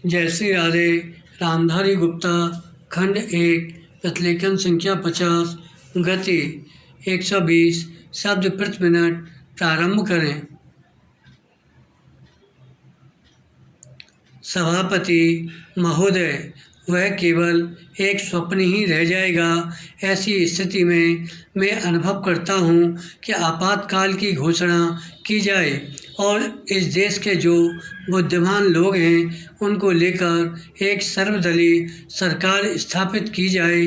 जय श्री राधे। रामधारी गुप्ता खंड 1 प्रतिलेखन संख्या 50 गति 120 शब्द प्रति मिनट। प्रारंभ करें। सभापति महोदय, वह केवल एक स्वप्न ही रह जाएगा। ऐसी स्थिति में मैं अनुभव करता हूँ कि आपातकाल की घोषणा की जाए और इस देश के जो बुद्धिमान लोग हैं उनको लेकर एक सर्वदलीय सरकार स्थापित की जाए।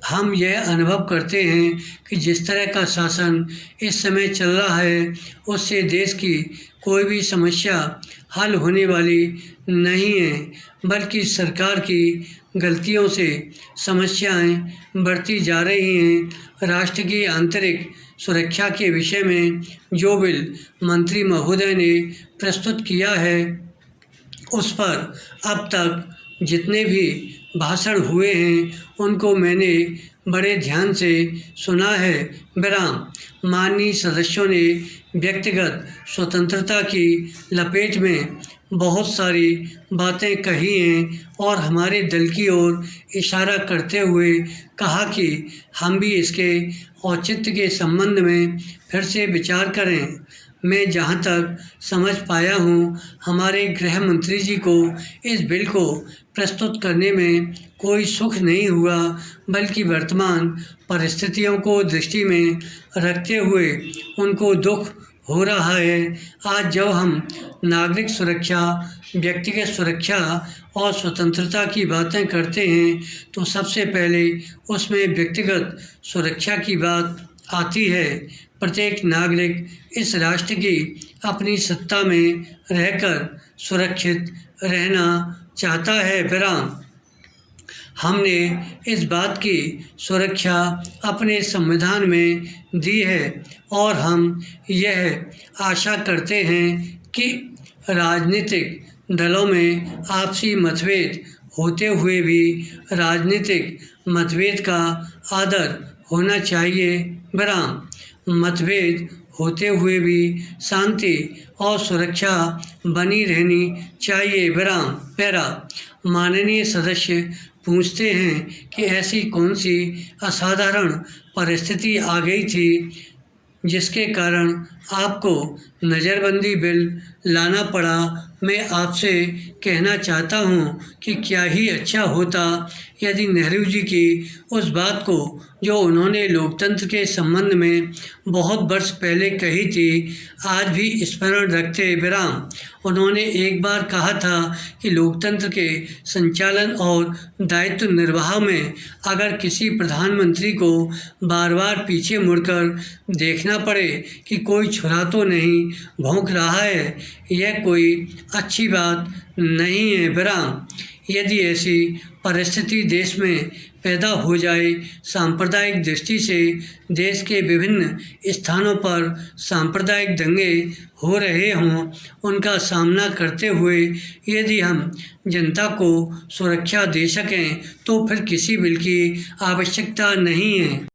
हम यह अनुभव करते हैं कि जिस तरह का शासन इस समय चल रहा है उससे देश की कोई भी समस्या हल होने वाली नहीं है, बल्कि सरकार की गलतियों से समस्याएं बढ़ती जा रही हैं। राष्ट्र की आंतरिक सुरक्षा के विषय में जो बिल मंत्री महोदय ने प्रस्तुत किया है उस पर अब तक जितने भी भाषण हुए हैं उनको मैंने बड़े ध्यान से सुना है। विराम। माननीय सदस्यों ने व्यक्तिगत स्वतंत्रता की लपेट में बहुत सारी बातें कही हैं और हमारे दल की ओर इशारा करते हुए कहा कि हम भी इसके औचित्य के संबंध में फिर से विचार करें। मैं जहां तक समझ पाया हूं, हमारे गृह मंत्री जी को इस बिल को प्रस्तुत करने में कोई सुख नहीं हुआ, बल्कि वर्तमान परिस्थितियों को दृष्टि में रखते हुए उनको दुख हो रहा है। आज जब हम नागरिक सुरक्षा, व्यक्तिगत सुरक्षा और स्वतंत्रता की बातें करते हैं तो सबसे पहले उसमें व्यक्तिगत सुरक्षा की बात आती है। प्रत्येक नागरिक इस राष्ट्र की अपनी सत्ता में रहकर सुरक्षित रहना चाहता है। विराम। हमने इस बात की सुरक्षा अपने संविधान में दी है और हम यह आशा करते हैं कि राजनीतिक दलों में आपसी मतभेद होते हुए भी राजनीतिक मतभेद का आदर होना चाहिए। विराम। मतभेद होते हुए भी शांति और सुरक्षा बनी रहनी चाहिए। विराम। पैरा। माननीय सदस्य पूछते हैं कि ऐसी कौन सी असाधारण परिस्थिति आ गई थी जिसके कारण आपको नज़रबंदी बिल लाना पड़ा। मैं आपसे कहना चाहता हूँ कि क्या ही अच्छा होता यदि नेहरू जी की उस बात को जो उन्होंने लोकतंत्र के संबंध में बहुत वर्ष पहले कही थी आज भी स्मरण रखते। विराम। उन्होंने एक बार कहा था कि लोकतंत्र के संचालन और दायित्व निर्वाह में अगर किसी प्रधानमंत्री को बार बार पीछे मुड़कर देखना पड़े कि कोई छुरा तो नहीं भौंक रहा है, यह कोई अच्छी बात नहीं है। विराम। यदि ऐसी परिस्थिति देश में पैदा हो जाए, सांप्रदायिक दृष्टि से देश के विभिन्न स्थानों पर सांप्रदायिक दंगे हो रहे हों, उनका सामना करते हुए यदि हम जनता को सुरक्षा दे सकें तो फिर किसी बिल की आवश्यकता नहीं है।